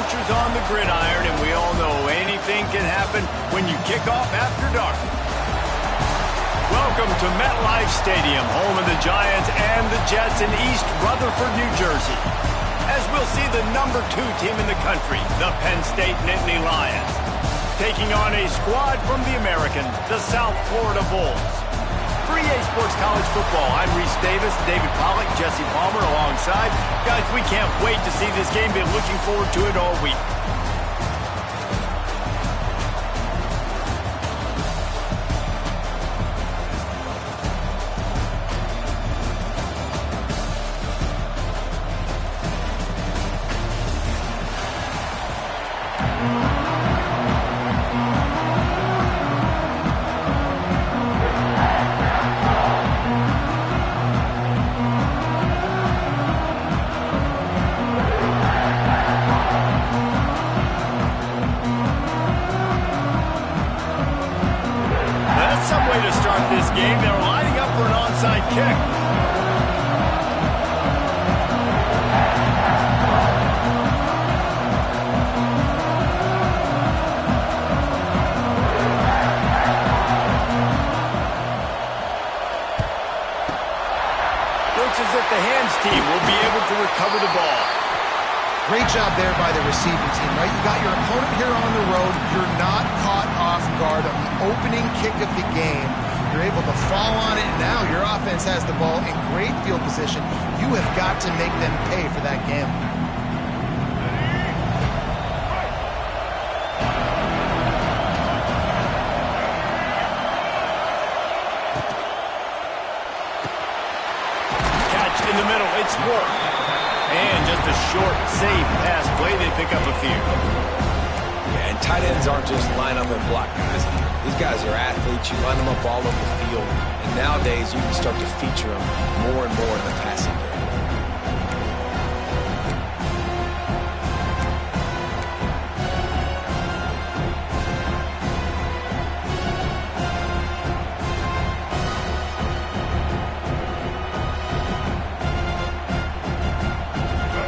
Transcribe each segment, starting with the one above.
adventures on the gridiron, and we all know anything can happen when you kick off after dark. Welcome to MetLife Stadium, home of the Giants and the Jets in East Rutherford, New Jersey. As we'll see the #2 team in the country, the Penn State Nittany Lions, taking on a squad from the American, the South Florida Bulls. For EA Sports College Football, I'm Reese Davis, David Pollack, Jesse Palmer alongside. Guys, we can't wait to see this game. Been looking forward to it all week. This game, they're lining up for an onside kick. Looks as if the hands team will be able to recover the ball. Great job there by the receiving team, right? You got your opponent here on the road. You're not caught off guard on the opening kick of the game. You're able to fall on it, and now your offense has the ball in great field position. You have got to make them pay for that gamble. Catch in the middle, it's Wolf. And just a short, safe pass play, they pick up a few. Yeah, and tight ends aren't just line up and block guys. These guys are athletes. You line them up all over the field. And nowadays, you can start to feature them more and more in the passing game.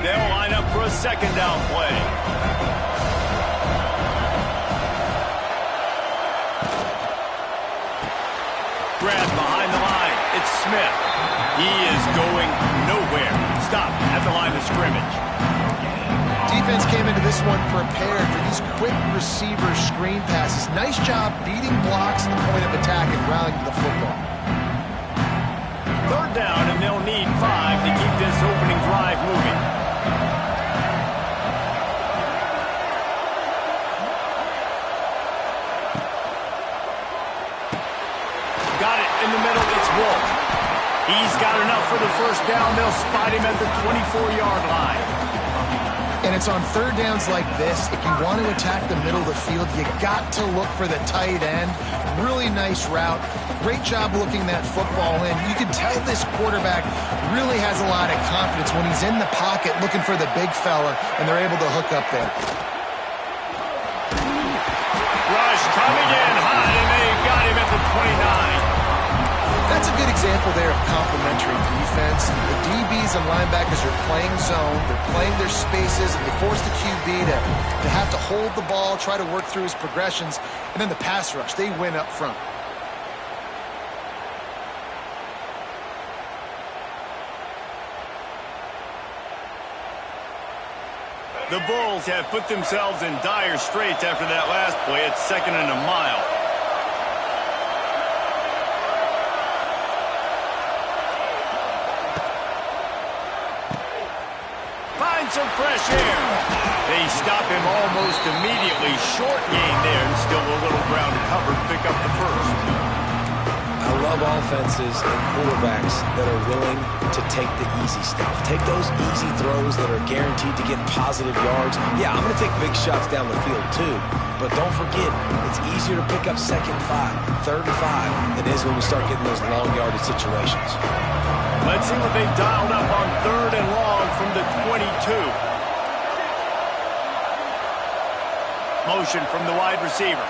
They'll line up for a second down play. Grab behind the line. It's Smith. He is going nowhere. Stop at the line of scrimmage. Defense came into this one prepared for these quick receiver screen passes. Nice job beating blocks at the point of attack and rallying to the football. Third down, and they'll need 5 to keep this opening drive moving. Got it in the middle, it's Wolf. He's got enough for the first down. They'll spot him at the 24-yard line. And it's on third downs like this. If you want to attack the middle of the field, you got to look for the tight end. Really nice route. Great job looking that football in. You can tell this quarterback really has a lot of confidence when he's in the pocket looking for the big fella, and they're able to hook up there. Rush coming in high, and they got him at the 29. That's a good example there of complementary defense. The DBs and linebackers are playing zone. They're playing their spaces, and they force the QB to have to hold the ball, try to work through his progressions, and then the pass rush, they win up front. The Bulls have put themselves in dire straits after that last play. It's 2nd and a mile. Find some fresh air. They stop him almost immediately. Short gain there, and still a little ground to cover to pick up the first. I love offenses and quarterbacks that are willing to take the easy stuff. Take those easy throws that are guaranteed to get positive yards. Yeah, I'm going to take big shots down the field too. But don't forget, it's easier to pick up 2nd and 5, 3rd and 5 than it is when we start getting those long yardage situations. Let's see what they've dialed up on 3rd and long from the 22. Motion from the wide receiver.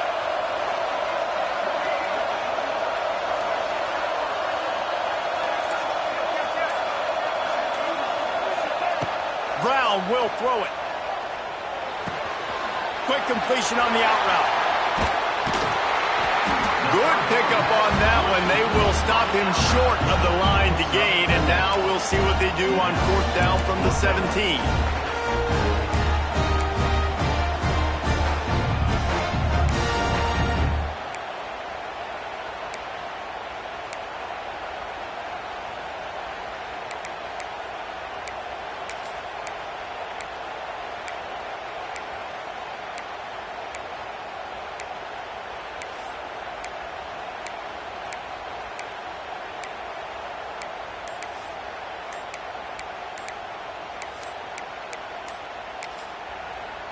Brown will throw it. Quick completion on the out route. Good pickup on that one. They will stop him short of the line to gain, and now we'll see what they do on 4th down from the 17.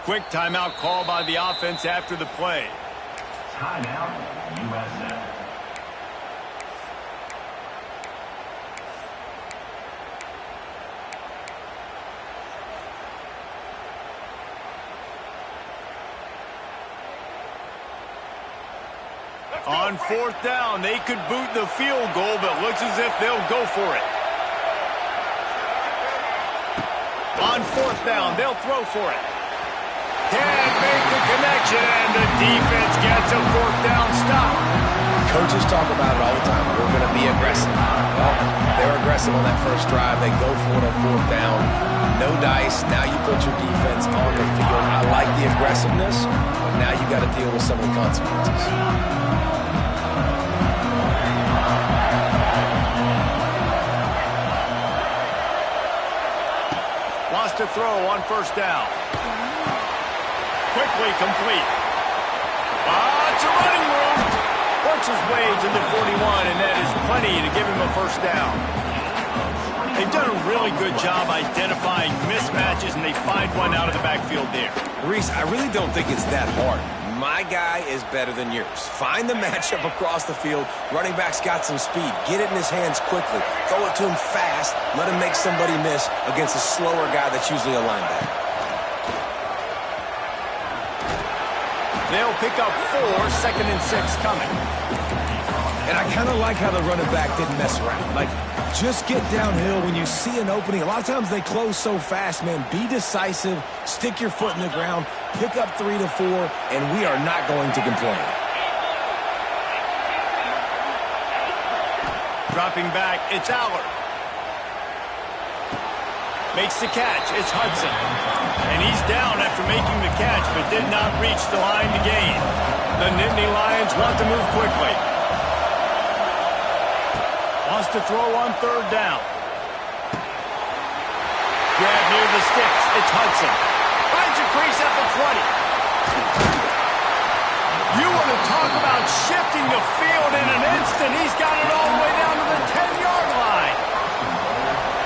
Quick timeout call by the offense after the play. Timeout, USA. On 4th down, they could boot the field goal, but looks as if they'll go for it. On 4th down, they'll throw for it. Can't make the connection, and the defense gets a 4th down stop. Coaches talk about it all the time. We're going to be aggressive. Well, they're aggressive on that first drive. They go for it on 4th down. No dice. Now you put your defense on the field. I like the aggressiveness, but now you got to deal with some of the consequences. Lost a throw on 1st down. Quickly complete. It's a running room. Works his way to the 41, and that is plenty to give him a 1st down. They've done a really good job identifying mismatches, and they find one out of the backfield there. Reese, I really don't think it's that hard. My guy is better than yours. Find the matchup across the field. Running back's got some speed. Get it in his hands quickly. Throw it to him fast. Let him make somebody miss against a slower guy that's usually a linebacker. They'll pick up 4, 2nd and 6 coming. And I kind of like how the running back didn't mess around. Like, just get downhill when you see an opening. A lot of times they close so fast, man. Be decisive, stick your foot in the ground, pick up 3 to 4, and we are not going to complain. Dropping back, it's Allard. Makes the catch, it's Hudson. And he's down after making the catch, but did not reach the line to gain. The Nittany Lions want to move quickly. Wants to throw on 3rd down. Grab near the sticks, it's Hudson. Finds a crease at the 20. You want to talk about shifting the field in an instant. He's got it all the way down to the 10-yard line.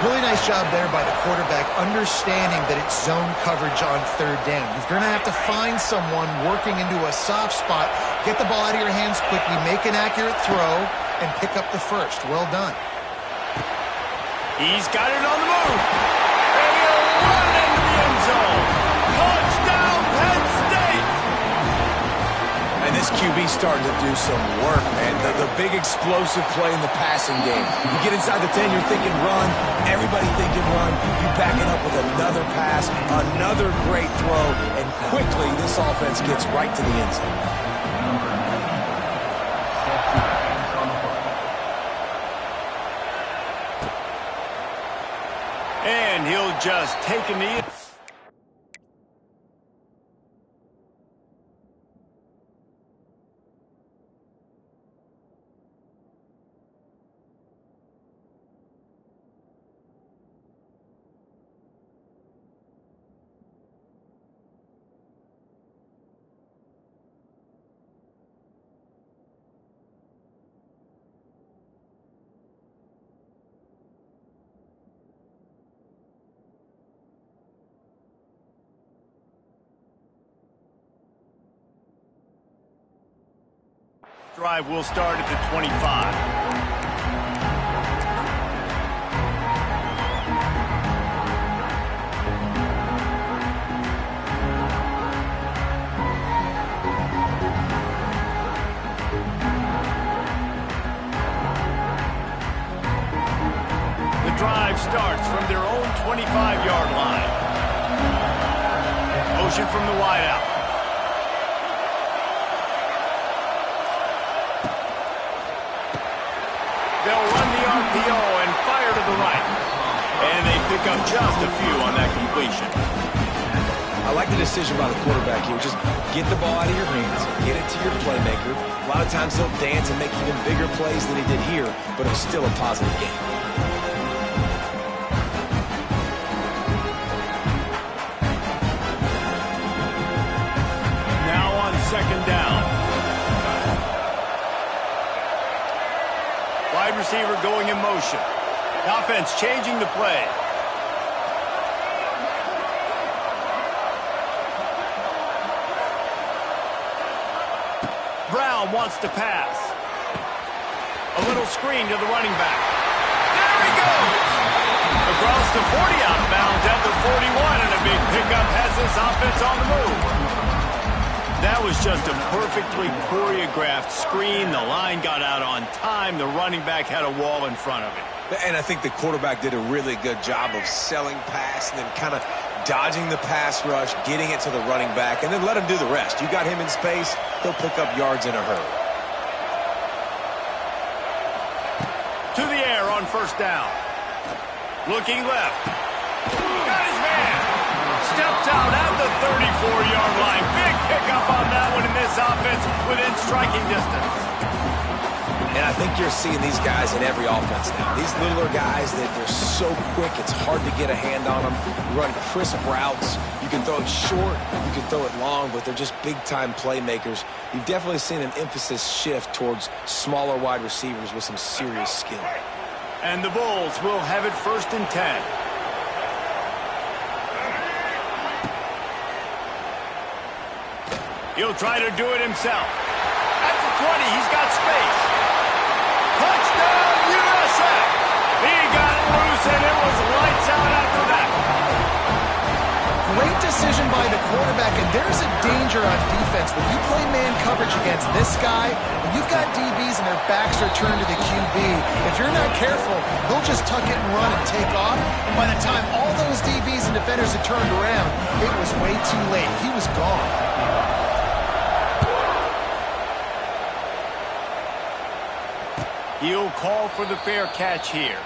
Really nice job there by the quarterback, understanding that it's zone coverage on 3rd down. You're going to have to find someone working into a soft spot, get the ball out of your hands quickly, make an accurate throw, and pick up the 1st. Well done. He's got it on the move. And he'll run into the end zone. Touchdown, Penn State! And this QB starting to do some work, man. The big explosive play in the passing game. You get inside the 10, you're thinking run. Everybody thinking run. You back it up with another pass, another great throw, and quickly this offense gets right to the end zone. And he'll just take a knee. Drive will start at the 25. The drive starts from their own 25-yard line. Motion from the wideout. pick up just a few on that completion. I like the decision by the quarterback here. Just get the ball out of your hands, get it to your playmaker. A lot of times he'll dance and make even bigger plays than he did here, but it's still a positive game. Now on second down. Wide receiver going in motion. Offense changing the play. Brown wants to pass. A little screen to the running back. There he goes! Across the 40 outbound at the 41, and a big pickup has this offense on the move. That was just a perfectly choreographed screen. The line got out on time. The running back had a wall in front of it. And I think the quarterback did a really good job of selling pass and then kind of dodging the pass rush, getting it to the running back, and then let him do the rest. You got him in space, he'll pick up yards in a hurry. To the air on first down. Looking left. Got his man. Steps out at the 34-yard line. Big pickup on that one in this offense within striking distance. And I think you're seeing these guys in every offense now. These littler guys, they're so quick, it's hard to get a hand on them. You run crisp routes. You can throw it short, you can throw it long, but they're just big-time playmakers. You've definitely seen an emphasis shift towards smaller wide receivers with some serious skill. And the Bulls will have it 1st and 10. He'll try to do it himself. At the 20, he's got space. Touchdown, USA! He got loose, and it was lights out after that. Great decision by the quarterback, and there's a danger on defense. When you play man coverage against this guy, when you've got DBs and their backs are turned to the QB, if you're not careful, they'll just tuck it and run and take off. And by the time all those DBs and defenders had turned around, it was way too late. He was gone. He'll call for the fair catch here.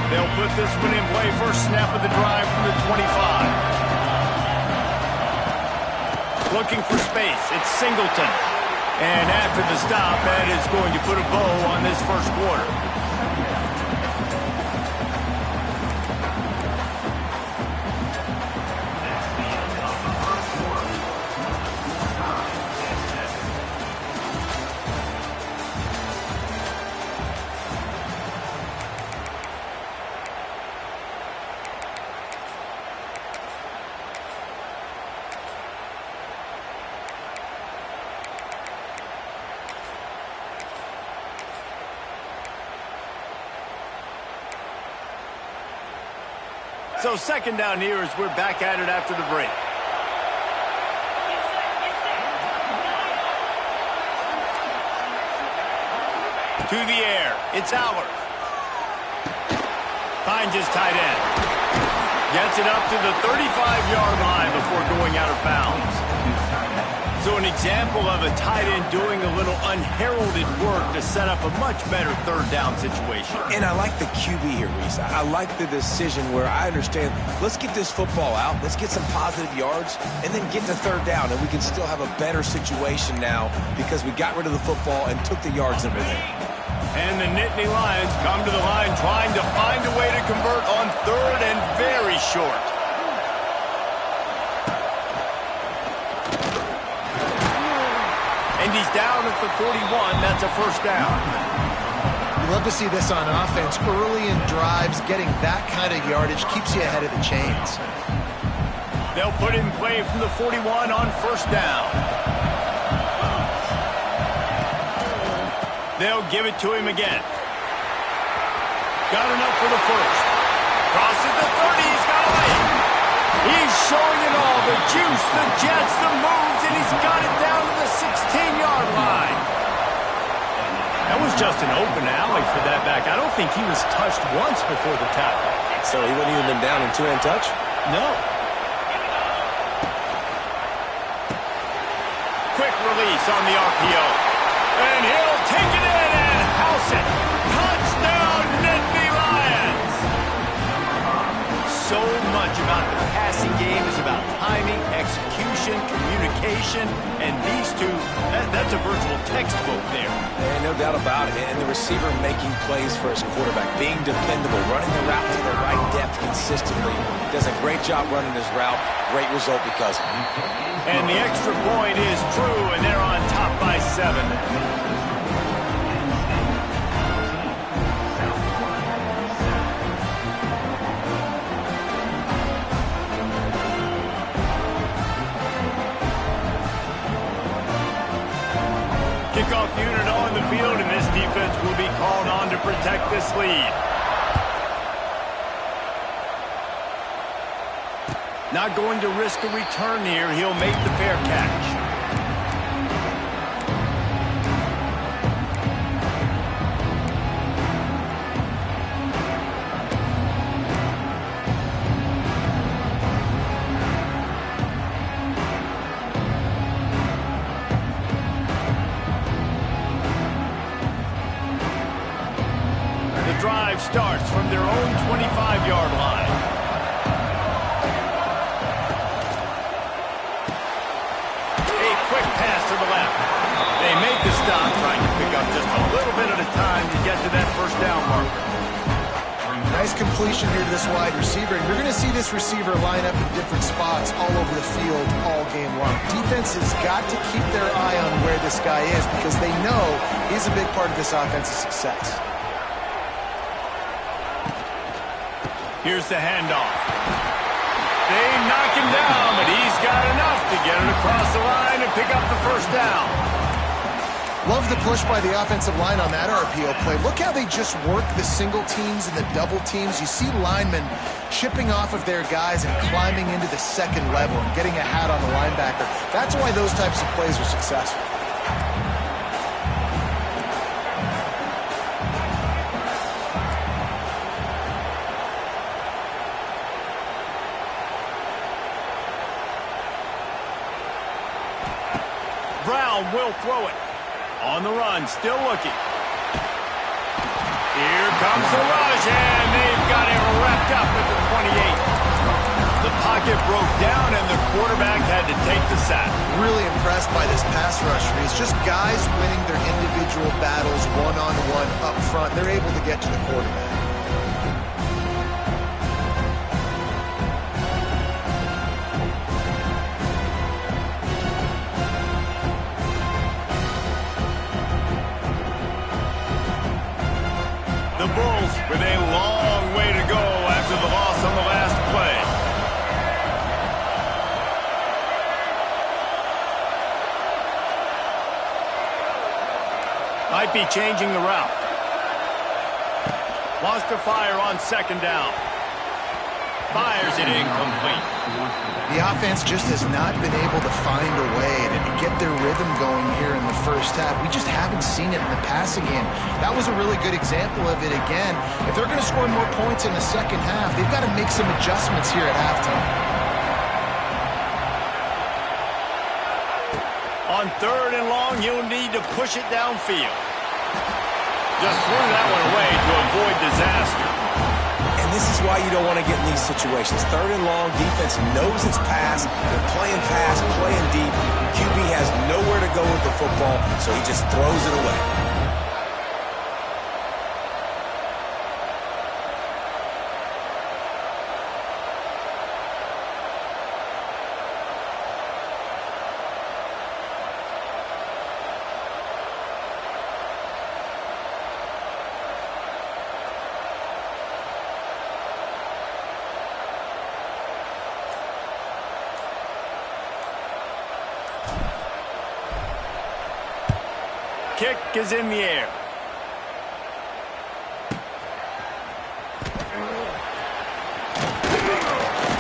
They'll put this one in play. First snap of the drive from the 25. Looking for space. It's Singleton. And after the stop, that is going to put a bow on this first quarter. So second down here as we're back at it after the break. To the air. It's Aller. Finds his tight end. Gets it up to the 35-yard line before going out of bounds. So an example of a tight end doing a little unheralded work to set up a much better third down situation. And I like the QB here, Reese. I like the decision where I understand, let's get this football out, let's get some positive yards, and then get to third down, and we can still have a better situation now because we got rid of the football and took the yards over there. And the Nittany Lions come to the line trying to find a way to convert on third and very short. And he's down at the 41. That's a first down. You love to see this on offense. Early in drives, getting that kind of yardage keeps you ahead of the chains. They'll put in play from the 41 on first down. They'll give it to him again. Got enough for the first. Crosses the 30. He's got a lane. He's showing it all. The juice, the jets, the moves, and he's got it down to the 16-yard line. That was just an open alley for that back. I don't think he was touched once before the tackle. So he wouldn't even been down in two-hand touch? No. Quick release on the RPO. And he'll take it in and house it. Touchdown, Nittany Lions! So much about the passing game is about timing, execution, communication, and these two, that's a virtual textbook there. Yeah, no doubt about it. And the receiver making plays for his quarterback, being dependable, running the route to the right depth consistently. Does a great job running his route. Great result because of it. And the extra point is true, and they're on top by 7. Kickoff unit on the field, and this defense will be called on to protect this lead. Not going to risk a return here. He'll make the fair catch. The drive starts from their own 25-yard line. Quick pass to the left. They make the stop, trying to pick up just a little bit at a time to get to that first down marker. Nice completion here to this wide receiver. And you're going to see this receiver line up in different spots all over the field all game long. Defense has got to keep their eye on where this guy is because they know he's a big part of this offense's success. Here's the handoff. They knock him down, but he's got enough to get it across the line and pick up the first down. Love the push by the offensive line on that RPO play. Look how they just work the single teams and the double teams. You see linemen chipping off of their guys and climbing into the second level and getting a hat on the linebacker. That's why those types of plays are successful. Brown will throw it. On the run, still looking. Here comes the rush, and they've got it wrapped up at the 28. The pocket broke down, and the quarterback had to take the sack. Really impressed by this pass rusher. It's just guys winning their individual battles one-on-one up front. They're able to get to the quarterback. The Bulls with a long way to go after the loss on the last play. Might be changing the route. Wants to fire on second down. Fires it incomplete. The offense just has not been able to find a way to get their rhythm going here in the first half. We just haven't seen it in the passing game. That was a really good example of it again. If they're going to score more points in the second half, they've got to make some adjustments here at halftime. On 3rd and long, you'll need to push it downfield. Just threw that one away to avoid disaster. And this is why you don't want to get in these situations. 3rd and long, defense knows it's pass. They're playing pass, playing deep. QB has nowhere to go with the football, so he just throws it away. Kick is in the air.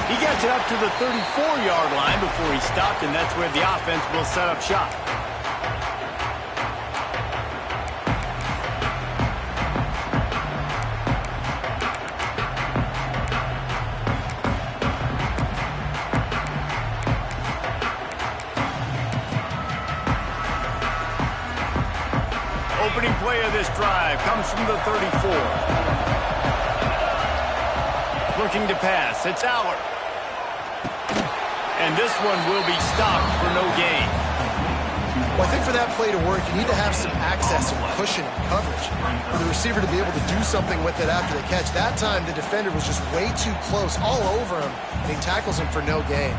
He gets it up to the 34-yard line before he stopped, and that's where the offense will set up shop. opening play of this drive comes from the 34. Looking to pass. It's Aller. And this one will be stopped for no gain. Well, I think for that play to work, you need to have some access and cushion and coverage for the receiver to be able to do something with it after the catch. That time, the defender was just way too close, all over him, and he tackles him for no gain.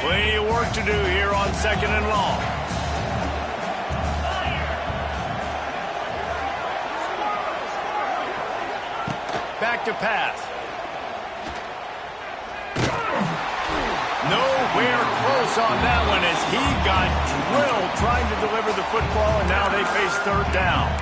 Plenty of work to do here on 2nd and long. Back to pass. Nowhere close on that one as he got drilled trying to deliver the football, and now they face 3rd down.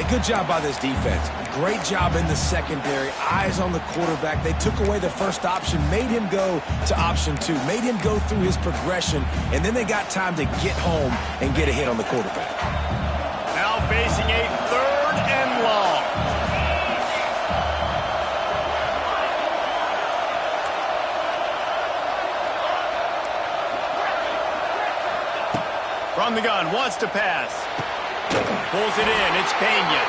A good job by this defense. Great job in the secondary. Eyes on the quarterback. They took away the first option, made him go to option 2, made him go through his progression, and then they got time to get home and get a hit on the quarterback. Now facing a 3rd and long. From the gun, wants to pass. Pulls it in, it's Pena.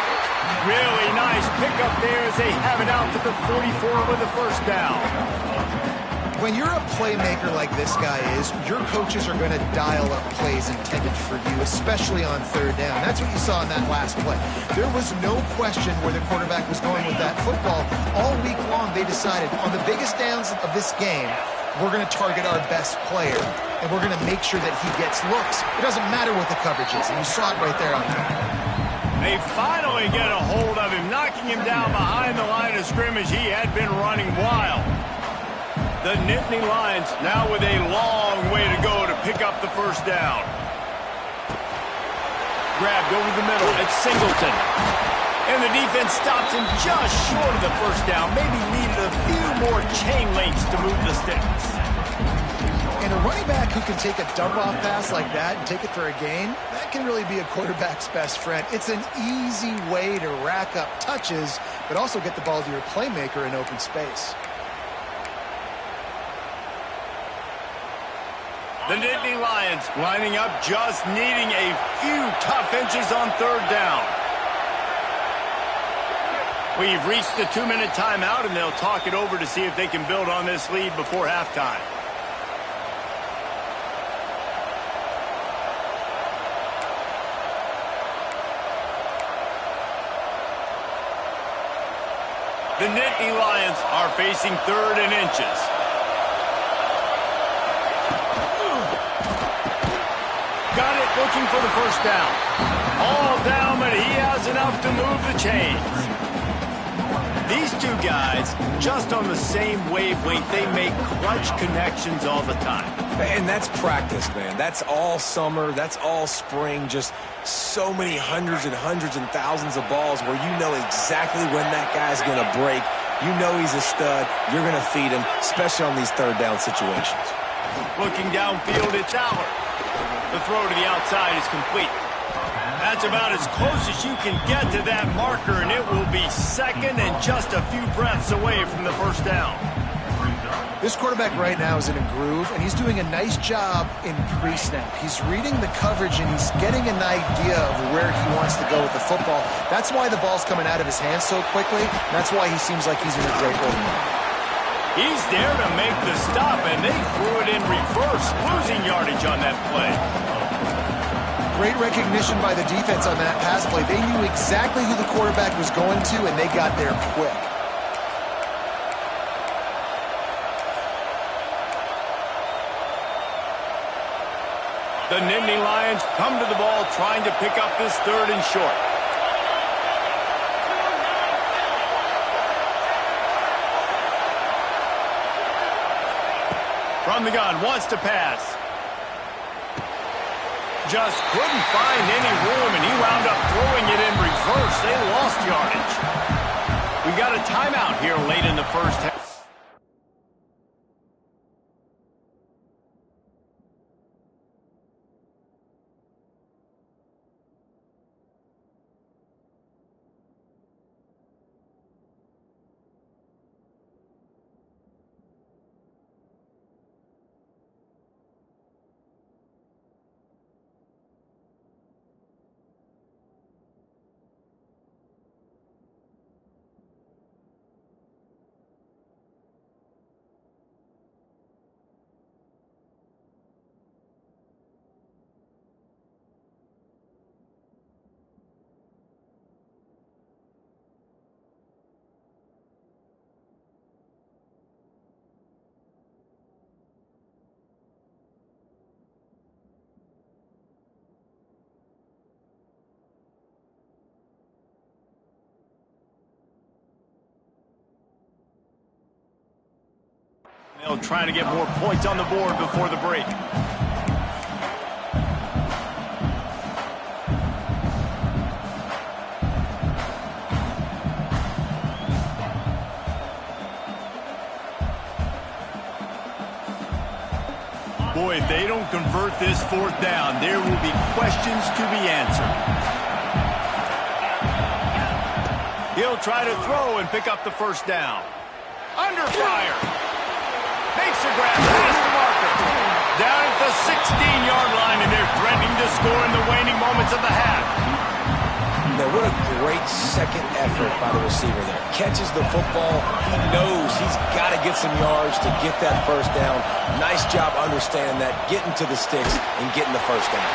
Really nice pickup there as they have it out to the 44 with a 1st down. When you're a playmaker like this guy is, your coaches are going to dial up plays intended for you, especially on 3rd down. That's what you saw in that last play. There was no question where the quarterback was going with that football. All week long, they decided on the biggest downs of this game, we're going to target our best player, and we're going to make sure that he gets looks. It doesn't matter what the coverage is, and you saw it right there on that. They finally get a hold of him, knocking him down behind the line of scrimmage. He had been running wild. The Nittany Lions now with a long way to go to pick up the 1st down. Grabbed over the middle. It's Singleton. And the defense stops him just short of the 1st down. Maybe needed a few more chain links to move the sticks. And a running back who can take a dump-off pass like that and take it for a gain, that can really be a quarterback's best friend. It's an easy way to rack up touches, but also get the ball to your playmaker in open space. The Nittany Lions lining up, just needing a few tough inches on 3rd down. We've reached the 2-minute timeout, and they'll talk it over to see if they can build on this lead before halftime. The Nittany Lions are facing 3rd and inches. Got it, looking for the 1st down. All down, but he has enough to move the chains. These two guys, just on the same wavelength, they make clutch connections all the time. And that's practice, man. That's all summer. That's all spring. Just so many hundreds and thousands of balls where you know exactly when that guy's going to break. You know he's a stud. You're going to feed him, especially on these 3rd down situations. Looking downfield, it's Aller. The throw to the outside is complete. That's about as close as you can get to that marker, and it will be 2nd and just a few breaths away from the 1st down. This quarterback right now is in a groove, and he's doing a nice job in pre-snap. He's reading the coverage, and he's getting an idea of where he wants to go with the football. That's why the ball's coming out of his hands so quickly. That's why he seems like he's in a great role. He's there to make the stop, and they threw it in reverse, losing yardage on that play. Great recognition by the defense on that pass play. They knew exactly who the quarterback was going to, and they got there quick. The Nittany Lions come to the ball trying to pick up this 3rd and short. From the gun, wants to pass. Just couldn't find any room, and he wound up throwing it in reverse. They lost yardage. We got a timeout here late in the 1st half. They'll try to get more points on the board before the break. Boy, if they don't convert this fourth down, there will be questions to be answered. He'll try to throw and pick up the first down. Under fire. Makes a grab past the marker. Down at the 16-yard line, and they're threatening to score in the waning moments of the half. Now, what a great second effort by the receiver there. Catches the football. He knows he's got to get some yards to get that first down. Nice job understanding that, getting to the sticks and getting the first down.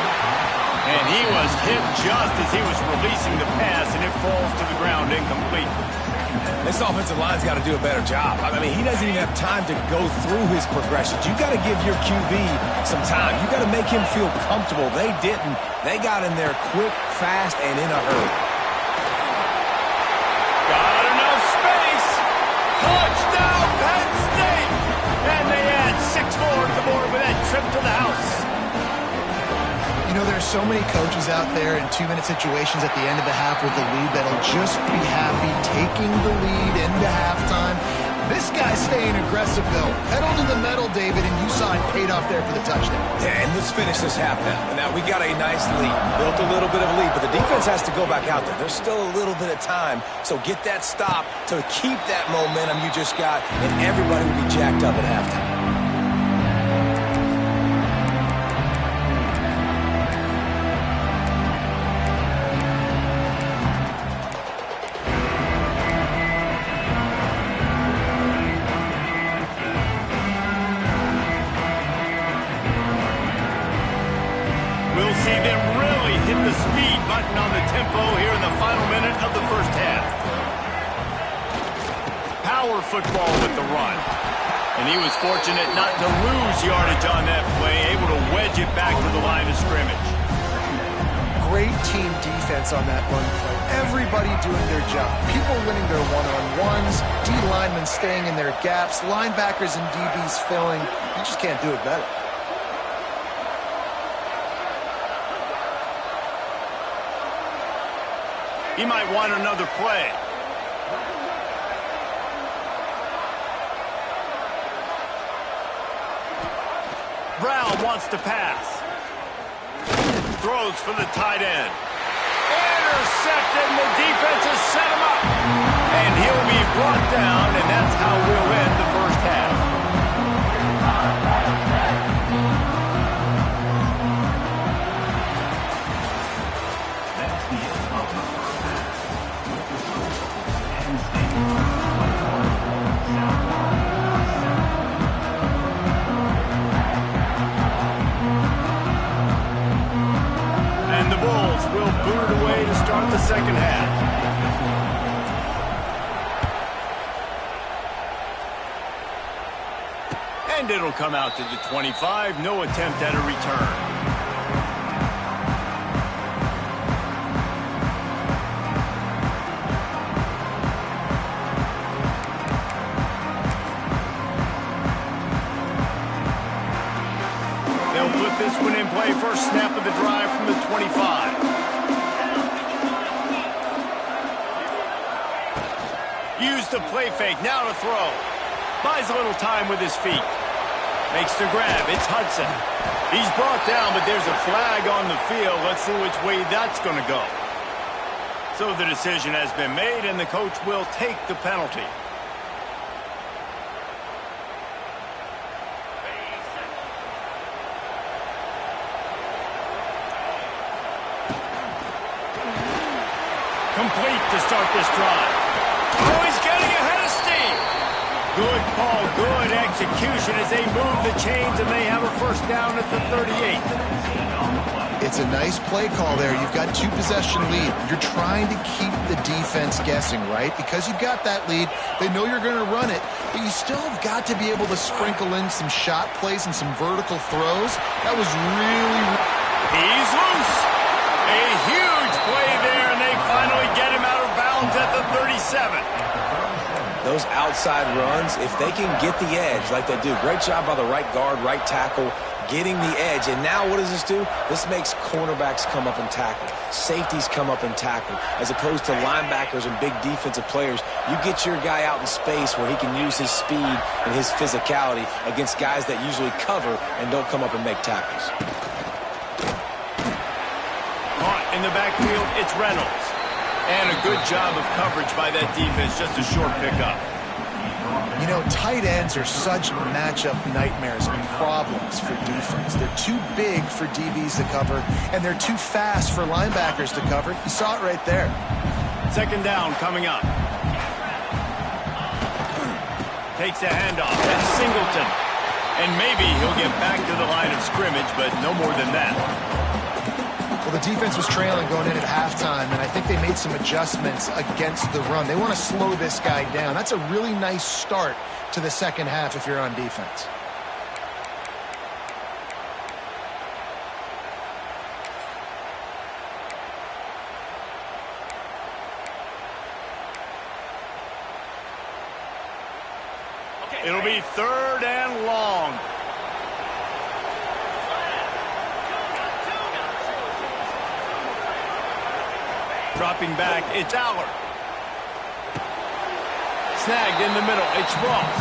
And he was hit just as he was releasing the pass, and it falls to the ground incomplete. This offensive line's got to do a better job. I mean, he doesn't even have time to go through his progressions. You got to give your QB some time. You got to make him feel comfortable. They didn't. They got in there quick, fast, and in a hurry. Got enough space. Touchdown, Penn State. And they add 6 more to the board with that trip to the house. You know, there's so many coaches out there in 2-minute situations at the end of the half with the lead that'll just be happy taking the lead into halftime. This guy's staying aggressive, though. Pedal to the metal, David, and you saw it paid off there for the touchdown. Yeah, and let's finish this half now. Now, we got a nice lead. Built a little bit of a lead, but the defense has to go back out there. There's still a little bit of time, so get that stop to keep that momentum you just got, and everybody will be jacked up at halftime. We'll see them really hit the speed button on the tempo here in the final minute of the first half. Power football with the run. And he was fortunate not to lose yardage on that play, able to wedge it back to the line of scrimmage. Great team defense on that run play. Everybody doing their job. People winning their one-on-ones, D linemen staying in their gaps, linebackers and DBs filling. You just can't do it better. He might want another play. Brown wants to pass. Throws for the tight end. Intercepted, and the defense has set him up. And he'll be brought down, and that's how we'll end the first half. And the Bulls will boot it away to start the second half. And it'll come out to the 25. No attempt at a return. Put this one in play. First snap of the drive from the 25. Use the play fake. Now to throw. Buys a little time with his feet. Makes the grab. It's Hudson. He's brought down, but there's a flag on the field. Let's see which way that's going to go. So the decision has been made, and the coach will take the penalty. Complete to start this drive. Oh, he's getting ahead of steam. Good call, good execution as they move the chains, and they have a first down at the 38. It's a nice play call there. You've got 2-possession lead. You're trying to keep the defense guessing, right? Because you've got that lead, they know you're going to run it, but you still have got to be able to sprinkle in some shot plays and some vertical throws. That was really... He's loose. A huge play there, and they finally get him out of bounds at the 37. those outside runs, if they can get the edge like they do, great job by the right guard, right tackle, getting the edge. And now what does this do? This makes cornerbacks come up and tackle. Safeties come up and tackle. As opposed to linebackers and big defensive players, you get your guy out in space where he can use his speed and his physicality against guys that usually cover and don't come up and make tackles. Caught in the backfield, it's Reynolds. And a good job of coverage by that defense, just a short pickup. You know, tight ends are such matchup nightmares and problems for defense. They're too big for DBs to cover, and they're too fast for linebackers to cover. You saw it right there. Second down coming up. Takes a handoff. That's Singleton. And maybe he'll get back to the line of scrimmage, but no more than that. Well, the defense was trailing going in at halftime, and I think they made some adjustments against the run. They want to slow this guy down. That's a really nice start to the second half if you're on defense. It'll be third and long. Dropping back, it's Aller. Snagged in the middle, it's Ross.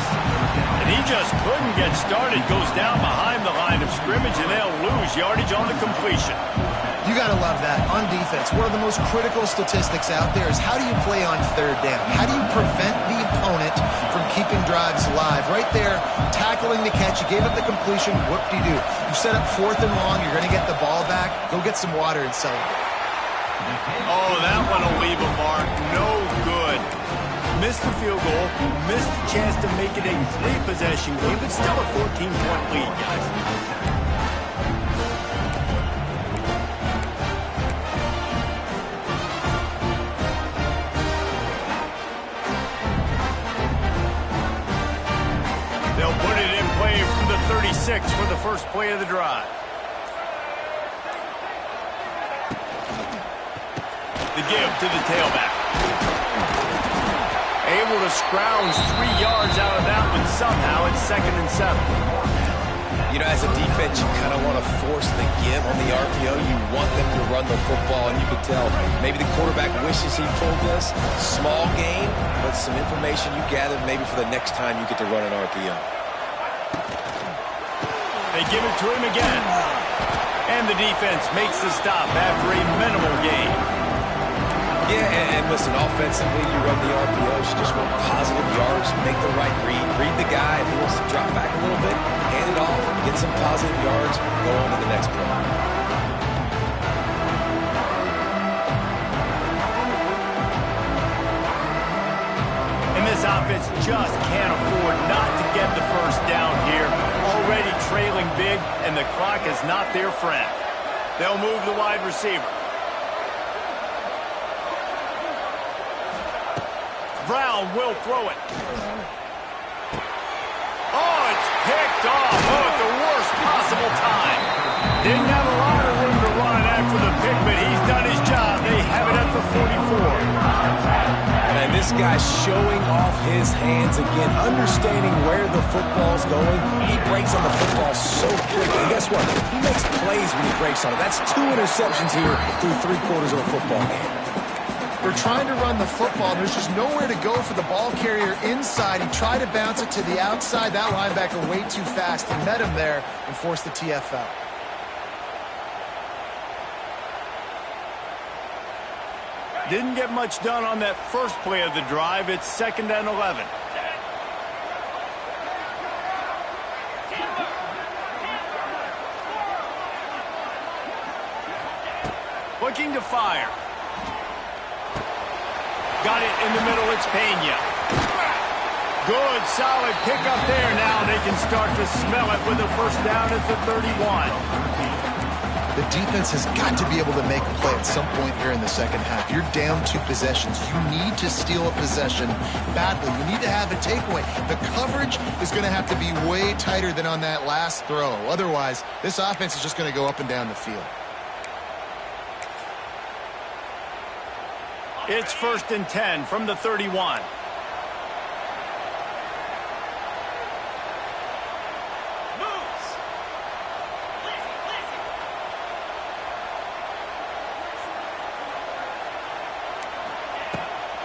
And he just couldn't get started. Goes down behind the line of scrimmage, and they'll lose yardage on the completion. You got to love that. On defense, one of the most critical statistics out there is how do you play on third down? How do you prevent the opponent from keeping drives alive? Right there, tackling the catch. You gave up the completion. Whoop-de-doo. You set up fourth and long. You're going to get the ball back. Go get some water and celebrate. Oh, that one will leave a mark. No good. Missed the field goal. Missed the chance to make it a three-possession game, but still a 14-point lead, guys. They'll put it in play from the 36 for the first play of the drive. The give to the tailback. Able to scrounge 3 yards out of that one somehow. It's 2nd and 7. You know, as a defense, you kind of want to force the give on the RPO. You want them to run the football, and you can tell maybe the quarterback wishes he pulled this. Small gain, but some information you gathered maybe for the next time you get to run an RPO. They give it to him again. And the defense makes the stop after a minimal gain. Yeah, and listen, offensively, you run the RPOs, you just want positive yards, make the right read the guy. If he wants to drop back a little bit, hand it off, get some positive yards, go on to the next play. And this offense just can't afford not to get the first down here. Already trailing big, and the clock is not their friend. They'll move the wide receiver. Brown will throw it. Oh, it's picked off. Oh, at the worst possible time. Didn't have a lot of room to run after the pick, but he's done his job. They have it at the 44. And this guy's showing off his hands again, understanding where the football's going. He breaks on the football so quickly. And guess what? He makes plays when he breaks on it. That's 2 interceptions here through 3/4 of a football game. They're trying to run the football. There's just nowhere to go for the ball carrier inside. He tried to bounce it to the outside. That linebacker way too fast. He met him there and forced the TFL. Didn't get much done on that first play of the drive. It's 2nd and 11. Looking to fire. Got it in the middle, it's Pena. Good, solid pickup there. Now they can start to smell it with a first down at the 31. The defense has got to be able to make a play at some point here in the second half. You're down 2 possessions. You need to steal a possession badly. You need to have a takeaway. The coverage is going to have to be way tighter than on that last throw. Otherwise, this offense is just going to go up and down the field. It's 1st and 10 from the 31.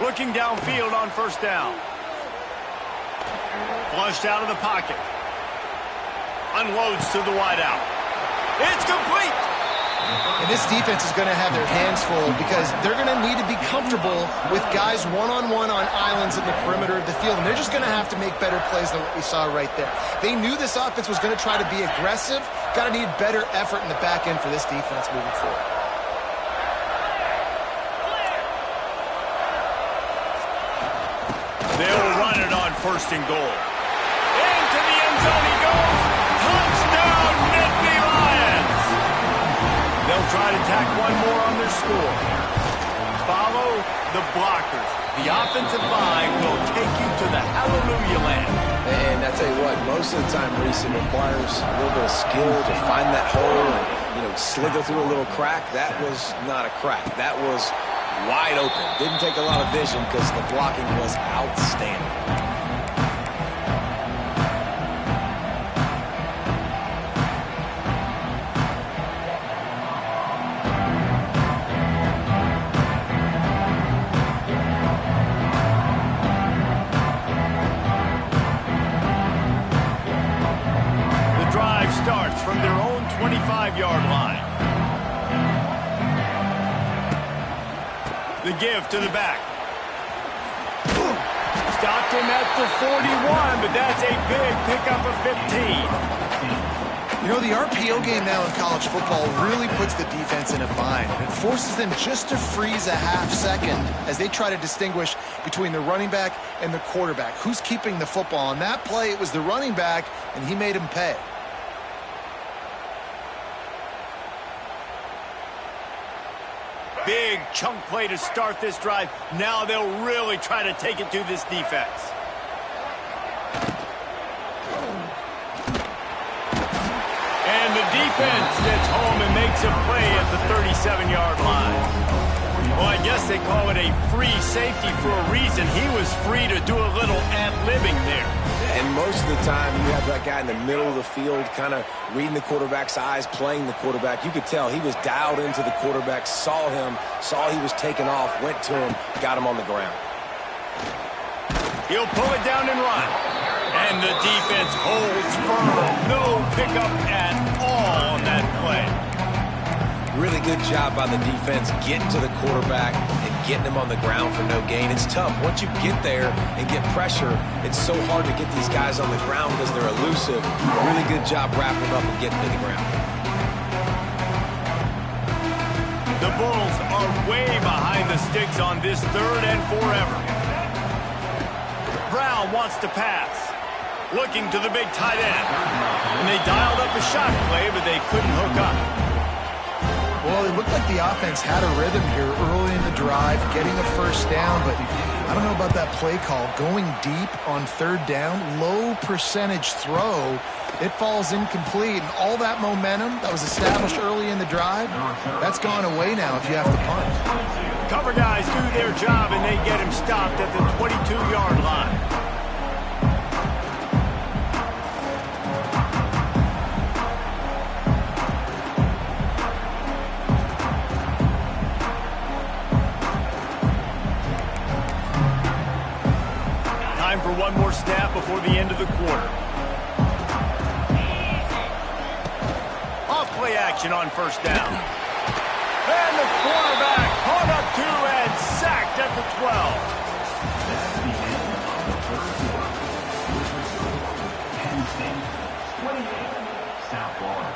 Looking downfield on first down. Flushed out of the pocket. Unloads to the wideout. It's complete. And this defense is going to have their hands full because they're going to need to be comfortable with guys one-on-one on islands in the perimeter of the field. And they're just going to have to make better plays than what we saw right there. They knew this offense was going to try to be aggressive. Got to need better effort in the back end for this defense moving forward. They'll run it on first and goal. Into the end zone he goes. Touchdown, Nittany Lions. They'll try to tack one more on their score. Follow the blockers. The offensive line will take you to the hallelujah land. And I tell you what, most of the time, Reese, it requires a little bit of skill to find that hole and, slither through a little crack. That was not a crack. That was wide open. Didn't take a lot of vision because the blocking was outstanding. The drive starts from their own 25-yard line. The give to the back. Stopped him at the 41, but that's a big pickup of 15. The RPO game now in college football really puts the defense in a bind. And it forces them just to freeze a half second as they try to distinguish between the running back and the quarterback. Who's keeping the football? On that play, it was the running back, and he made him pay. Big chunk play to start this drive. Now they'll really try to take it to this defense. And the defense gets home and makes a play at the 37-yard line. Well, I guess they call it a free safety for a reason. He was free to do a little ad-libbing there. And most of the time, you have that guy in the middle of the field kind of reading the quarterback's eyes, playing the quarterback. You could tell he was dialed into the quarterback, saw him, saw he was taking off, went to him, got him on the ground. He'll pull it down and run. And the defense holds firm. No pickup at all on that play. Really good job by the defense getting to the quarterback and getting him on the ground for no gain. It's tough. Once you get there and get pressure, it's so hard to get these guys on the ground because they're elusive. Really good job wrapping them up and getting to the ground. The Bulls are way behind the sticks on this third and forever. Brown wants to pass. Looking to the big tight end. And they dialed up a shot play, but they couldn't hook up. Well, it looked like the offense had a rhythm here early in the drive, getting a first down, but I don't know about that play call. Going deep on third down, low percentage throw, it falls incomplete, and all that momentum that was established early in the drive, that's gone away now if you have to punt. Cover guys do their job, and they get him stopped at the 22-yard line. For one more snap before the end of the quarter. Off play action on first down. And the quarterback caught up to and sacked at the 12. That's the end of the third quarter. Penn State 28, South Florida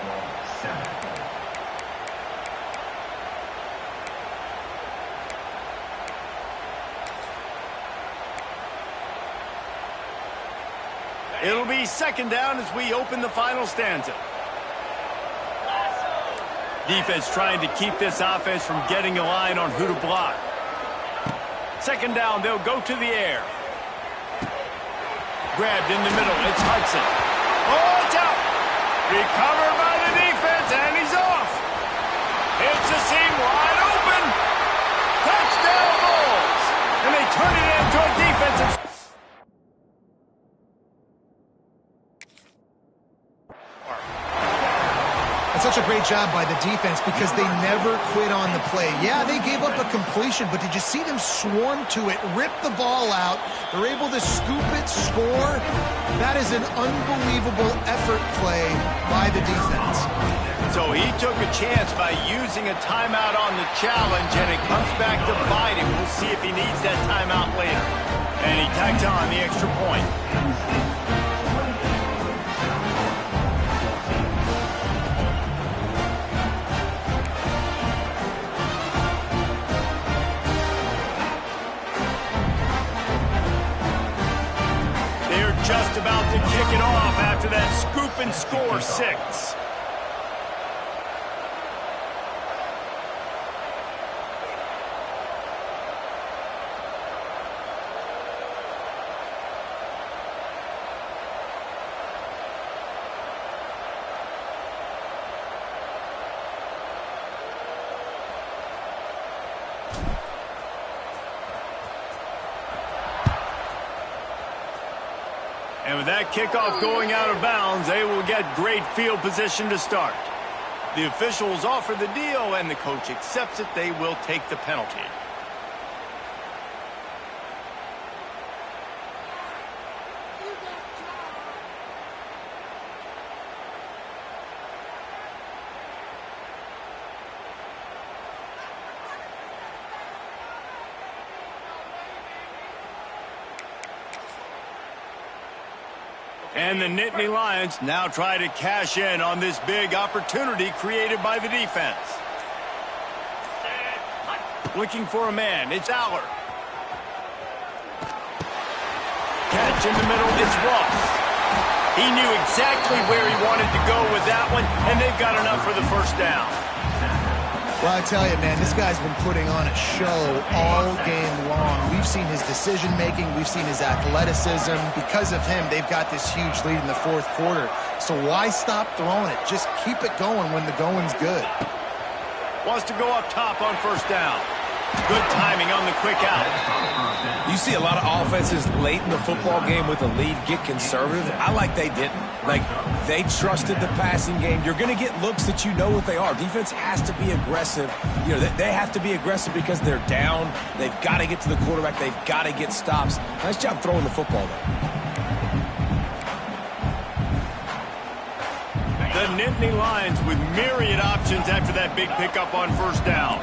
7. It'll be second down as we open the final stanza. Defense trying to keep this offense from getting a line on who to block. Second down, they'll go to the air. Grabbed in the middle, it's Hudson. Oh, it's out! Recovered by the defense, and he's off. It's a seam wide open. Touchdown Bulls! And they turn it into a defensive... That's Such a great job by the defense because they never quit on the play. Yeah, they gave up a completion, but did you see them swarm to it, rip the ball out? They're able to scoop it, score. That is an unbelievable effort play by the defense. So he took a chance by using a timeout on the challenge, and it comes back to bite him. We'll see if he needs that timeout later. And he tacked on the extra point. Just about to kick it off after that scoop and score 6. And with that kickoff going out of bounds, they will get great field position to start. The officials offer the deal, and the coach accepts it. They will take the penalty. And the Nittany Lions now try to cash in on this big opportunity created by the defense. Looking for a man, it's Aller. Catch in the middle, it's Ross. He knew exactly where he wanted to go with that one, and they've got enough for the first down. Well, I tell you, man, this guy's been putting on a show all game long. We've seen his decision-making. We've seen his athleticism. Because of him, they've got this huge lead in the fourth quarter. So why stop throwing it? Just keep it going when the going's good. Wants to go up top on first down. Good timing on the quick out. You see a lot of offenses late in the football game with a lead get conservative. I like they didn't. Like, they trusted the passing game. You're going to get looks that you know what they are. Defense has to be aggressive. You know, they have to be aggressive because they're down. They've got to get to the quarterback. They've got to get stops. Nice job throwing the football, though. The Nittany Lions with myriad options after that big pickup on first down.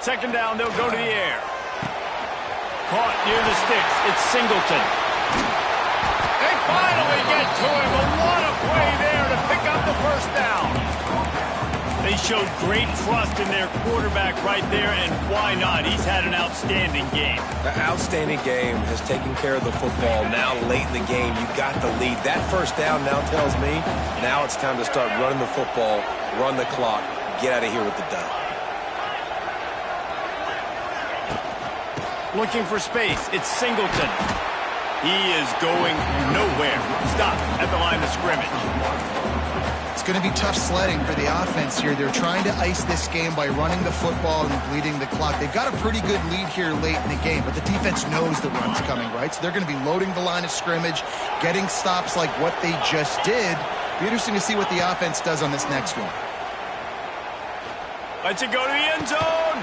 Second down, they'll go to the air. Caught near the sticks. It's Singleton. They finally get to him. A lot of play there to pick up the first down. They showed great trust in their quarterback right there, and why not? He's had an outstanding game. The outstanding game has taken care of the football. Now, late in the game, you got the lead. That first down now tells me now it's time to start running the football, run the clock, get out of here with the dub. Looking for space. It's Singleton. He is going nowhere. Stop at the line of scrimmage. It's going to be tough sledding for the offense here. They're trying to ice this game by running the football and bleeding the clock. They've got a pretty good lead here late in the game, but the defense knows the run's coming, right? So they're going to be loading the line of scrimmage, getting stops like what they just did. Be interesting to see what the offense does on this next one. Let's it go to the end zone.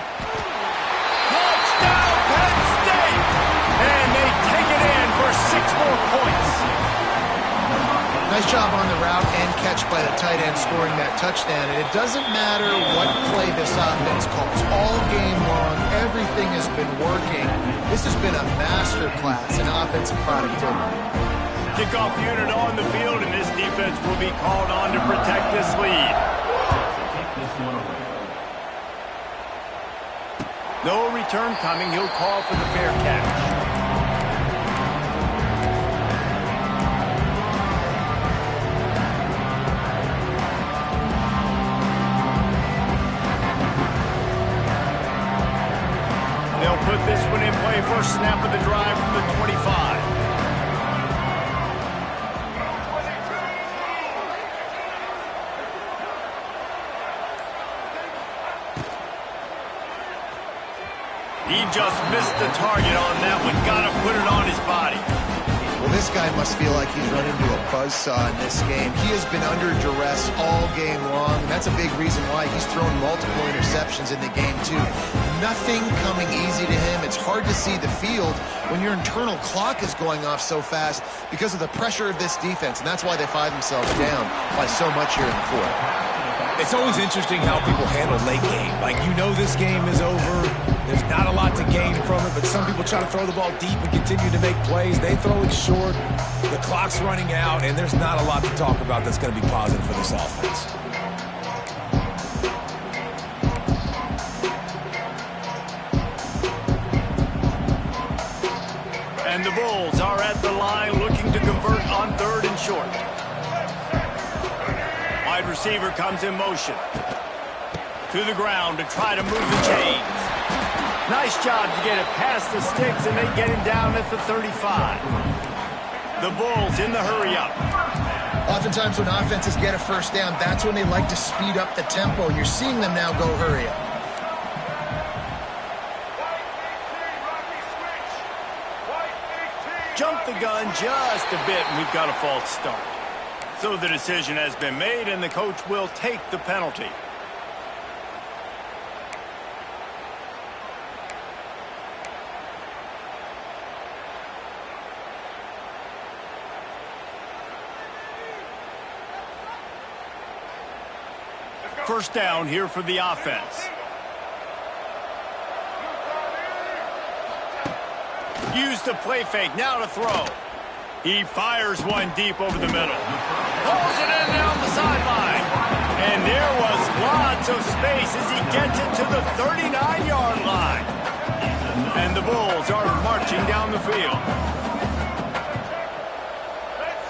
Touchdown, Penn State! And they take it in for 6 more points. Nice job on the route and catch by the tight end scoring that touchdown. And it doesn't matter what play this offense calls. All game long, everything has been working. This has been a masterclass in offensive productivity. Kickoff unit on the field, and this defense will be called on to protect this lead. No return coming. He'll call for the fair catch. They'll put this one in play. First snap of the drive from the 25. He just missed the target on that one. Got to put it on his body. This guy must feel like he's run into a buzzsaw in this game. He has been under duress all game long, and that's a big reason why he's thrown multiple interceptions in the game, too. Nothing coming easy to him. It's hard to see the field when your internal clock is going off so fast because of the pressure of this defense, and that's why they find themselves down by so much here in the fourth. It's always interesting how people handle late game. Like, you know this game is over. There's not a lot to gain from it, but some people try to throw the ball deep and continue to make plays. They throw it short. The clock's running out, and there's not a lot to talk about that's going to be positive for this offense. And the Bulls are at the line looking to convert on 3rd and short. Wide receiver comes in motion. To the ground to try to move the chains. Nice job to get it past the sticks, and they get him down at the 35. The Bulls in the hurry-up. Oftentimes when offenses get a first down, that's when they like to speed up the tempo, and you're seeing them now go hurry-up. Jump the gun just a bit, and we've got a false start. So the decision has been made, and the coach will take the penalty. First down here for the offense. Use the play fake, now to throw. He fires one deep over the middle. Pulls it in down the sideline. And there was lots of space as he gets it to the 39-yard line. And the Bulls are marching down the field.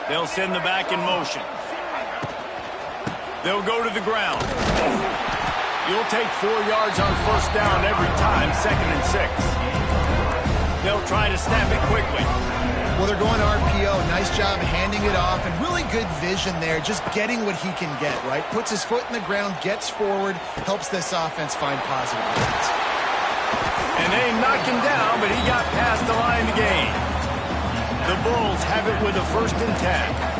They'll send the back in motion. They'll go to the ground. You'll take 4 yards on first down every time, 2nd and 6. They'll try to snap it quickly. Well, they're going RPO. Nice job handing it off, and really good vision there, just getting what he can get, right? Puts his foot in the ground, gets forward, helps this offense find positive points. And they knock him down, but he got past the line to gain. The Bulls have it with a 1st and 10.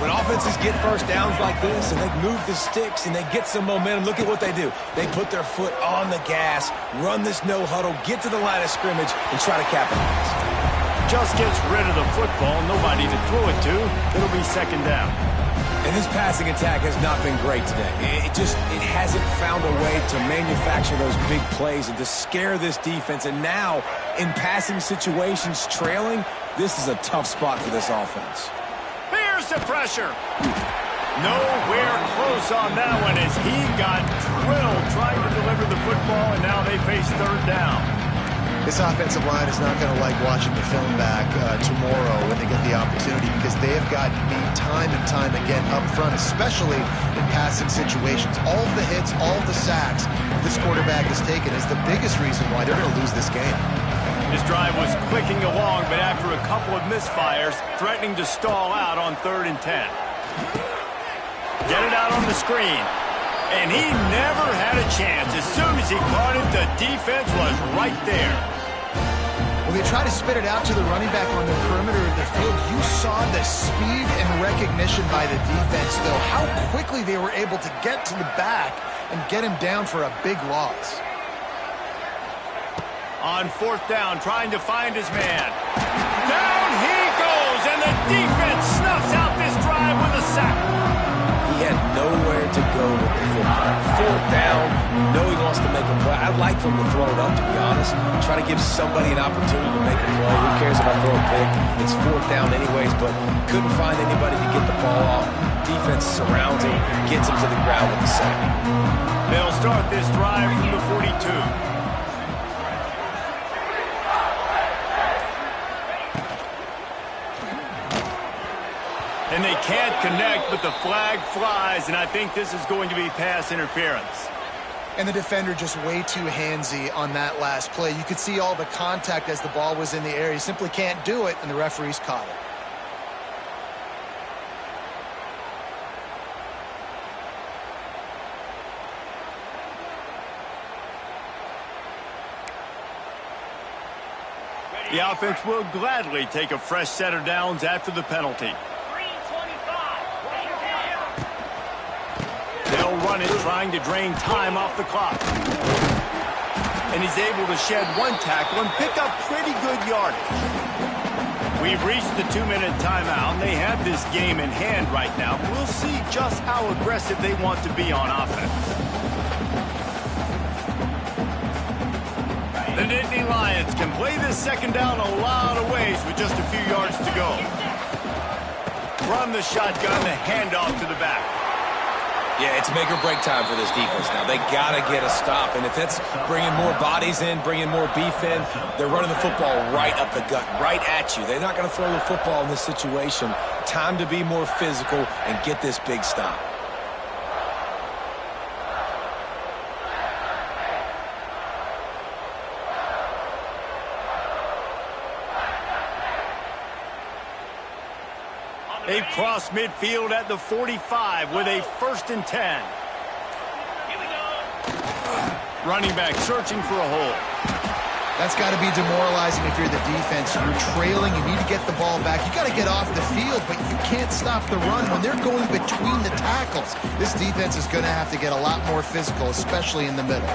When offenses get first downs like this and they move the sticks and they get some momentum, look at what they do. They put their foot on the gas, run this no huddle, get to the line of scrimmage, and try to capitalize. Just gets rid of the football, nobody to throw it to. It'll be 2nd down. And this passing attack has not been great today. It hasn't found a way to manufacture those big plays and to scare this defense. And now, in passing situations, trailing, this is a tough spot for this offense. Here's the pressure. Nowhere close on that one as he got drilled trying to deliver the football, and now they face 3rd down. This offensive line is not going to like watching the film back tomorrow when they get the opportunity, because they have gotten beat time and time again up front, especially in passing situations. All of the hits, all of the sacks this quarterback has taken is the biggest reason why they're going to lose this game. His drive was clicking along, but after a couple of misfires, threatening to stall out on 3rd and 10. Get it out on the screen. And he never had a chance. As soon as he caught it, the defense was right there. Well, they try to spit it out to the running back on the perimeter of the field. You saw the speed and recognition by the defense, though. How quickly they were able to get to the back and get him down for a big loss. On 4th down, trying to find his man. Down he goes, and the defense snuffs out this drive with a sack. He had nowhere to go with the football. 4th down, know he wants to make a play. I'd like for him to throw it up, to be honest. Try to give somebody an opportunity to make a play. Who cares if I throw a pick? It's 4th down anyways, but couldn't find anybody to get the ball off. Defense surrounds him, gets him to the ground with the sack. They'll start this drive from the 42. And they can't connect, but the flag flies, and I think this is going to be pass interference. And the defender just way too handsy on that last play. You could see all the contact as the ball was in the air. He simply can't do it, and the referees caught it. The offense will gladly take a fresh set of downs after the penalty. They'll run it, trying to drain time off the clock. And he's able to shed one tackle and pick up pretty good yardage. We've reached the 2-minute timeout, and they have this game in hand right now. We'll see just how aggressive they want to be on offense. The Nittany Lions can play this second down a lot of ways with just a few yards to go. From the shotgun, the handoff to the back. Yeah, it's make or break time for this defense now. They got to get a stop, and if it's bringing more bodies in, bringing more beef in, they're running the football right up the gut, right at you. They're not going to throw the football in this situation. Time to be more physical and get this big stop. They've crossed midfield at the 45 with a 1st and 10. Running back searching for a hole. That's got to be demoralizing if you're the defense. You're trailing. You need to get the ball back. You got to get off the field, but you can't stop the run when they're going between the tackles. This defense is going to have to get a lot more physical, especially in the middle.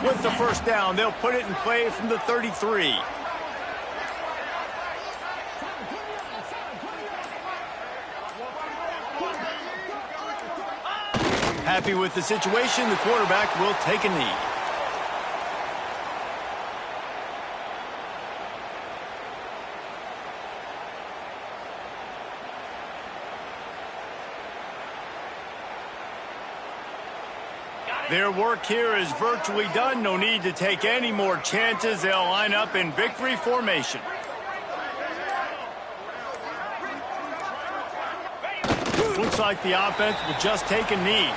With the first down, they'll put it in play from the 33. Happy with the situation, the quarterback will take a knee. Their work here is virtually done. No need to take any more chances. They'll line up in victory formation. Looks like the offense will just take a knee.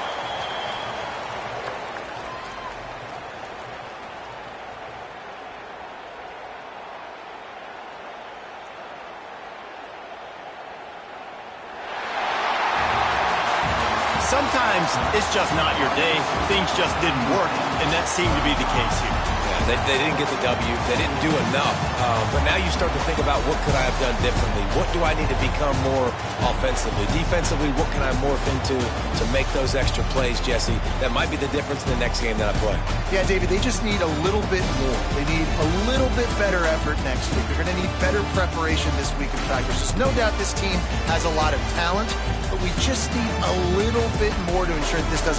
Sometimes it's just not your day. Things just didn't work, and that seemed to be the case here. Yeah, they didn't get the W. They didn't do enough. But now you start to think about what could I have done differently? What do I need to become more offensively? Defensively, what can I morph into to make those extra plays, Jesse? That might be the difference in the next game that I play. Yeah, David, they just need a little bit more. They need a little bit better effort next week. They're going to need better preparation this week in practice. There's no doubt this team has a lot of talent, but we just need a little bit more to ensure that this doesn't